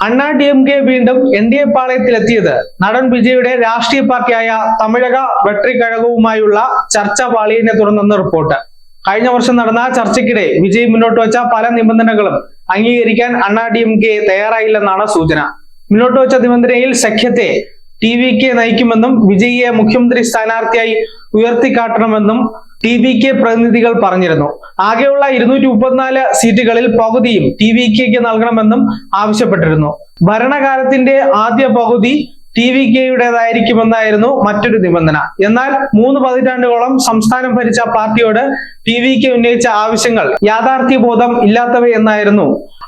അണ്ണാ DMK വീണ്ടും NDA പാളയത്തിലെത്തിയത് നടൻ വിജയുടെ രാഷ്ട്രീയ പാർട്ടിയായ തമിഴക വെട്രി കഴകവുമായുള്ള ചർച്ച പാളിയതിനെ തുടർന്നെന്ന് റിപ്പോർട്ട്. കഴിഞ്ഞ വർഷം നടന്ന ചർച്ചയ്ക്കിടെ വിജയ് മുന്നോട്ട് വെച്ച പല നിബന്ധനകളും അംഗീകരിക്കാൻ അണ്ണാ DMK തയ്യാറായില്ലെന്നാണ് സൂചന. മുന്നോട്ട് വെച്ച നിബന്ധനയിൽ സഖ്യത്തെ TVK നയിക്കുമെന്നും വിജയിയെ മുഖ്യമന്ത്രി സ്ഥാനാർത്ഥിയായി ഉയർത്തിക്കാട്ടണമെന്നും TVK പ്രതിനിധികൾ പറഞ്ഞിരുന്നു. ആകെയുള്ള 234 സീറ്റുകളിൽ പകുതിയും TVKക്ക് നൽകണമെന്നും ആവശ്യപ്പെട്ടിരുന്നു. ഭരണകാലത്തിന്റെ ആദ്യ പകുതി TVKയുടേതായിരിക്കുമെന്നായിരുന്നു മറ്റൊരു നിബന്ധന. എന്നാൽ 3 പതിറ്റാണ്ടുകളോളം സംസ്ഥാനം ഭരിച്ച പാർട്ടിയോട് TVK ഉന്നയിച്ച ആവശ്യങ്ങൾ യാഥാർത്ഥ്യബോധം ഇല്ലാത്തവയെന്നായിരുന്നു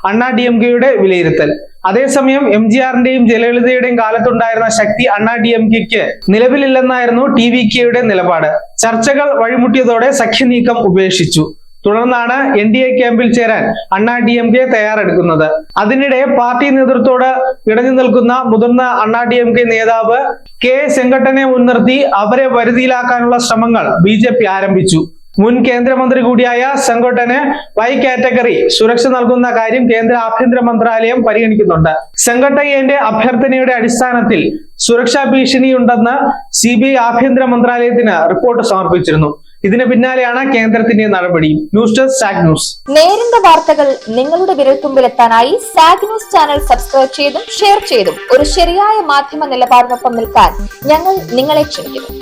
അണ്ണാ DMKയുടെ വിലയിരുത്തൽ. അതേസമയം MGRന്റെയും ജയലളിതയുടെയും കാലത്തുണ്ടായിരുന്ന ശക്തി അണ്ണാ DMKക്ക് നിലവിലില്ലെന്നായിരുന്നു TVKയുടെ നിലപാട്. ചർച്ചകൾ വഴിമുട്ടിയതോടെ സഖ്യനീക്കം ഉപേക്ഷിച്ചു. തുടർന്നാണ് NDA ക്യാമ്പിൽ ചേരാൻ അണ്ണാ DMK തയ്യാറെടുക്കുന്നത്. അതിനിടെ പാർട്ടി നേതൃത്വത്തോട് ഇടഞ്ഞു നിൽക്കുന്ന മുതിർന്ന അണ്ണാ DMK നേതാവ് K സെങ്കട്ടനെ മുൻനിർത്തി അവരെ വരുതിയിലാക്കാനുള്ള ശ്രമങ്ങൾ BJP ആരംഭിച്ചു. മുൻ കേന്ദ്രമന്ത്രി കൂടിയായ സെങ്കോട്ടന് Y കാറ്റഗറി സുരക്ഷ നൽകുന്ന കാര്യം കേന്ദ്ര ആഭ്യന്തര മന്ത്രാലയം പരിഗണിക്കുന്നുണ്ട്. സെങ്കട്ടയ്യന്റെ അഭ്യർത്ഥനയുടെ അടിസ്ഥാനത്തിൽ സുരക്ഷാ ഭീഷണിയുണ്ടെന്ന് CBI ആഭ്യന്തര മന്ത്രാലയത്തിന് റിപ്പോർട്ട് സമർപ്പിച്ചിരുന്നു. ഇതിന് പിന്നാലെയാണ് കേന്ദ്രത്തിന്റെ നടപടി. News desk zag news. നേരിന്റെ വാർത്തകൾ നിങ്ങളുടെ വിരൽത്തുമ്പിലെത്താനായി സാഗ് ന്യൂസ് ചാനൽ സബ്സ്ക്രൈബ് ചെയ്തും ഷെയർ ചെയ്തും ഒരു ശരിയായ മാധ്യമ നിലപാടിനൊപ്പം നിൽക്കാൻ ഞങ്ങൾ നിങ്ങളെ ക്ഷണിക്കുന്നു.